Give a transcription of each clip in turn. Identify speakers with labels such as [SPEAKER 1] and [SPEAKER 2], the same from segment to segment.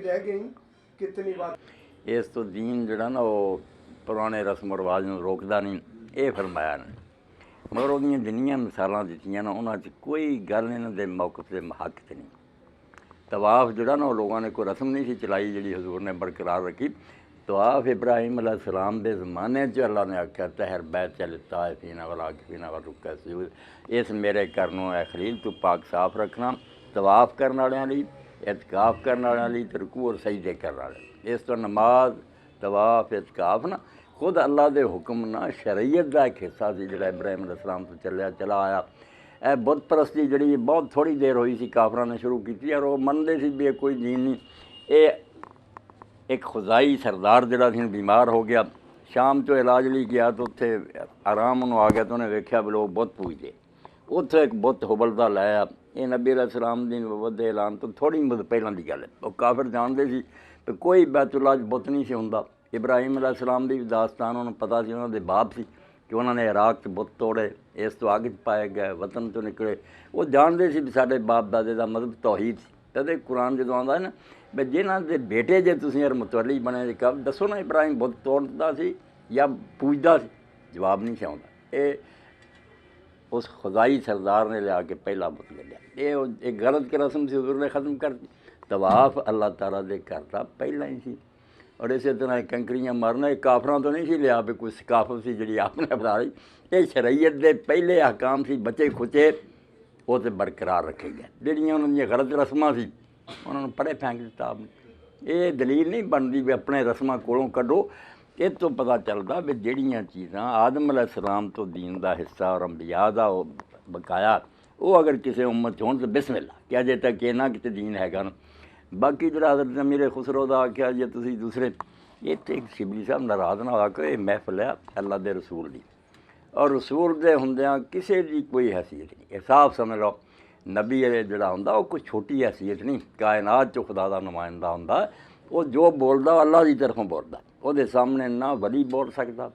[SPEAKER 1] रह गई कितनी बात।
[SPEAKER 2] इस तो दीन जड़ा ना वो पुराने रस्म रिवाज में रोकता नहीं, ये फरमाया ने। मगर वो जिन्नियां मिसालां दित्तियां ना उन्होंने कोई गल इन्हां दे मौकफ से हक च नहीं। तवाफ जड़ा ना लोगों ने कोई रस्म नहीं सी चलाई जी हजूर ने बरकरार रखी। तवाफ इब्राहिम अलैहिस्सलाम के ज़माने च अल्लाह ने आख्या तहर बैत चल ताइफीना वल आकिफीना वल रुक्का सुजूद, इस मेरे करनों है खलील तू पाक साफ रखना। तवाफ करने वालों लई, इतकाफ करने वालों लई, रुकू और सजदे करने वाले। इस तो नमाज तवाफ इतकाफ ना खुद अल्लाह के हुक्म ना शरीयत का एक हिस्सा से जो इब्राहिम अलैहिस्सलाम तो चला आया। यह बुत परस्ती जी बहुत थोड़ी देर हुई सी काफर ने शुरू की और वो मनते सी भी कोई दीन नहीं। ये एक खुजाई सरदार जरा सी बीमार हो गया, शाम तो इलाज लिए गया तो उत्थे आराम उन्होंने आ गया तो उन्हें वेख्या भी लोग बुत पूजते। उत्थे एक बुत हुबलदा लाया। ये नबी अलैहिस्सलाम दी नबुव्वत दे ऐलान तो थोड़ी मदद पहलां दी गल है। वो काफिर जानते सी कि कोई बैतुल्लाह बुत नहीं सी हुंदा। इब्राहिम अलैहिस्सलाम दी दास्तान उन्होंने पता सी, उन्होंने बाप सी कि उन्होंने इराक च बुत तोड़े, इस तो अग च पाए गए, वतन तो निकले। वो जानते सी भी साडे बाप दादे का मजहब तौहीद सी। तदे कुरान जो आंदा है ना भी जिन्हां दे बेटे जे तुसीं मुतवली बने कब दसो ना इब्राहिम बुत तोड़दा सी या पूजदा सी, जवाब नहीं सी आउंदा। ये उस खुदाई सरदार ने लिया के पहला बुत गढ़िया। ये एक गलत की रस्म से हजूर ने ख़त्म कर दी। तवाफ अल्लाह ताला दे घर का पहला ही सी। और इस तरह कंकरियाँ मारना काफरां तो नहीं सी लिया भी कोई सकाफत सी जी आपने बता रही। ये शरीयत के पहले हकाम से बचे खुचे वो तो बरकरार रखे गए। जड़ियाँ उन्होंने गलत रस्मां सी उन्होंने पढ़े फेंक दिता आपने। ये दलील नहीं बनती भी अपने रस्मां कोलों कड्डो। इस तो पता चलता भी जड़ियाँ चीज़ां आदम अलैहिस्सलाम तो दीन का हिस्सा और अंबिया का बकाया वो अगर किसी उम्मत च होण तो बिस्मिल्लाह क्या अजे तक ये ना किते दीन हैगा ना। बाकी जो हज़रत अमीर खुसरो का आख्या जे तुसीं दूसरे इत्थे एक शिबली साहब नाराज़ ना होआ कि महफिल है अल्लाह के रसूल की और रसूल के होंदियां किसी की कोई हैसीयत नहीं। साफ समझ लो नबी जोड़ा होंदा वो कोई छोटी हैसीयत नहीं, कायनात चो खुदा का नुमाइंदा होंदा। वो जो बोलदा अल्लाह की तरफों बोलदा, वो सामने ना वली बोल सकता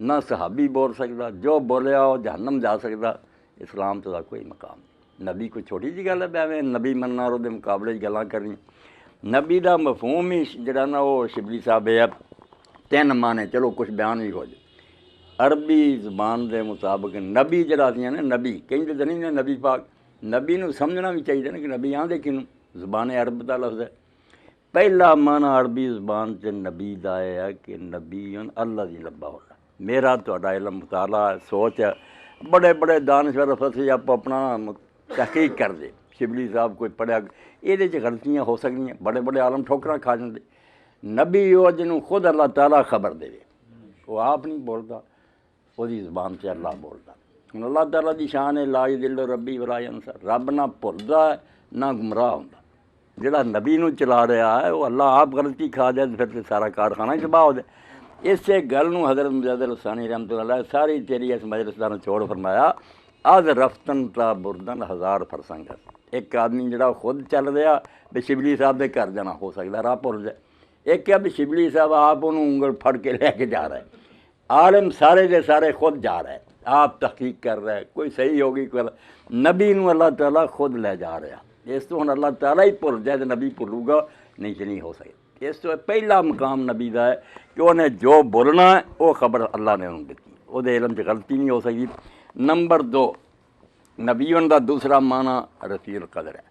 [SPEAKER 2] ना सहाबी बोल सकता, जो बोलिया वो जहन्नम जा सकता। इस्लाम तो कोई मकाम नहीं। नबी कोई छोटी जी गल है भावें नबी मनना और वो मुकाबले गल्लां करनी। नबी का मफहूम ही जड़ा ना वो शिबली साहब है तीन माने चलो कुछ बयान भी हो जाए। अरबी ज़ुबान के मुताबिक नबी जड़ा सी ने नबी कहीं तो नहीं ने नबी पाक नबी नूं समझना भी चाहिए ना कि नबी आंदे किनूं ज़ुबान अरब का लफ्ज़ है। पहला माना अरबी ज़ुबान से नबी का है कि नबी अल्लाह की नब्बा होना। मेरा तुहाडा इल्म मुताला सोच है बड़े बड़े दानश्वर फसी आप अपना तहकीक कर दे। शिबली साहब कोई पढ़िया ये गलतियाँ हो सकदियां, बड़े बड़े आलम ठोकरां खा जाते। नबी वो जिन्होंने खुद अल्लाह ताला खबर दे, वो आप नहीं बोलता, वही ज़ुबान से अल्लाह बोलता। हुण अल्लाह ताला की शान है ला यदिल्लु रब्बी वला यंसा, रब ना भुलदा ना गुमराह होंदा। जिहड़ा नबी नूं चला रहा है वो अल्लाह आप गलती खा जाए फिर तो सारा कारखाना ही तबाह हो जाए। इस गल नूं हज़रत मुजद्दिद लसानी रहमतुल्लाह अलैह सारी तेरी इस मजलिस दा निचोड़ फरमाया अज रफ्तन ता बुरदन हज़ार फरसंग। एक आदमी जिहड़ा खुद चल रहा भी शिबली साहब के घर जाना हो सकता राह भुल जाए, एक क्या भी शिबली साहब आप उन्होंने उंगल फड़ के लैके जा रहा है। आलम सारे के सारे खुद जा रहा है, आप तहकीक कर रहा है कोई सही होगी कोई नबी नूं अल्लाह ताला खुद ले जा रहा। इस तो हुण अल्लाह ताला ही भुल जाए तो नबी भुलूगा नहीं तो नहीं हो सकता। इस तो पहला मकाम नबी का है कि उन्हें जो बोलना है वो खबर अल्लाह ने उन्होंने दी, वो इलम च गलती नहीं हो सकती। नंबर दो नबी का दूसरा माना रफील कदर है।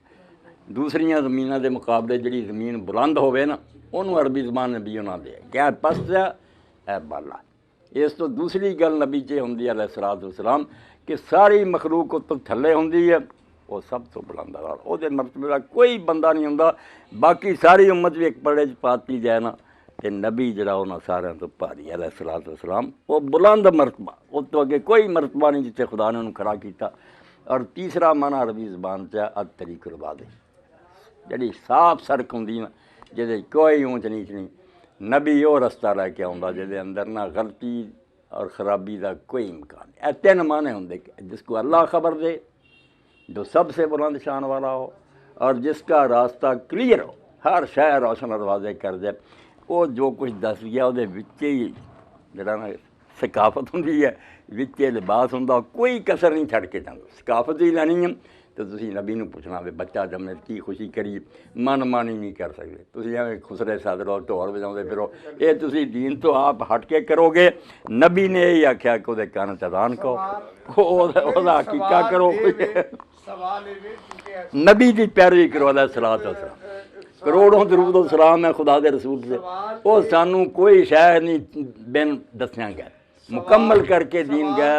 [SPEAKER 2] दूसरिया ज़मीनों के मुकाबले जी ज़मीन बुलंद होवे ना उन्होंने अरबी ज़बान नबी उन्होंने दे क्या पस्त है बाला। इस तो दूसरी गल नबी च होंदी है अलैहिस्सलातु वस्सलाम कि सारी मखलूक उस तो थल्ले होंदी है, वो सब तो बुलंद है वो मरतबे का कोई बंदा नहीं होंदा। बाकी सारी उम्मत भी एक पड़े च पाती जाए ना तो नबी जरा उन्होंने सारे तो भारी है अलैहिस्सलातु वस्सलाम, वो बुलंद मरतबा उस तो अगे कोई मरतबा नहीं जिते खुदा ने उन्होंने खड़ा किया। और तीसरा माना अरबी ज़बान से अद तरीक़ुल वाज़िह जी साफ सड़क होंदी ना जिसे कोई ऊँच नीच नहीं। नबी वो रस्ता लैके आउंदा जिहदे अंदर ना गलती और खराबी का कोई इम्कान नहीं। तीन माने होंगे जिसको अल्लाह खबर दे जो सबसे बुलंद शान वाला हो और जिसका रास्ता क्लियर हो, हर शह रोशन और वाज़े कर दे। वो जो कुछ दस गया वो ही जरा ना सकाफत होंगी है, विचे लिबास होंदा, कोई कसर नहीं छड़ के जाता। सकाफत भी लैनी है तो तुसीं नबी नूं पुछना भी बच्चा जमने की खुशी करी मन मानी नहीं कर सकते तुसीं एवें खुसरे सदरो ढोल बजाउंदे फिरो ये तुसीं दीन तो आप हट के करोगे नबी ने यही आख्या कि ਉਹਦੇ ਕੰਨ ਚ ਅਜ਼ਾਨ कहो ਉਹਦਾ हकीका करो
[SPEAKER 1] सवाल ये चुके
[SPEAKER 2] नबी की पैरवी करो अलैहिस्सलातु वस्सलाम करोड़ों दरूद और सलाम है खुदा दे रसूल से वो सानू कोई शह नहीं बिन दसिया गया मुकम्मल करके दीन गया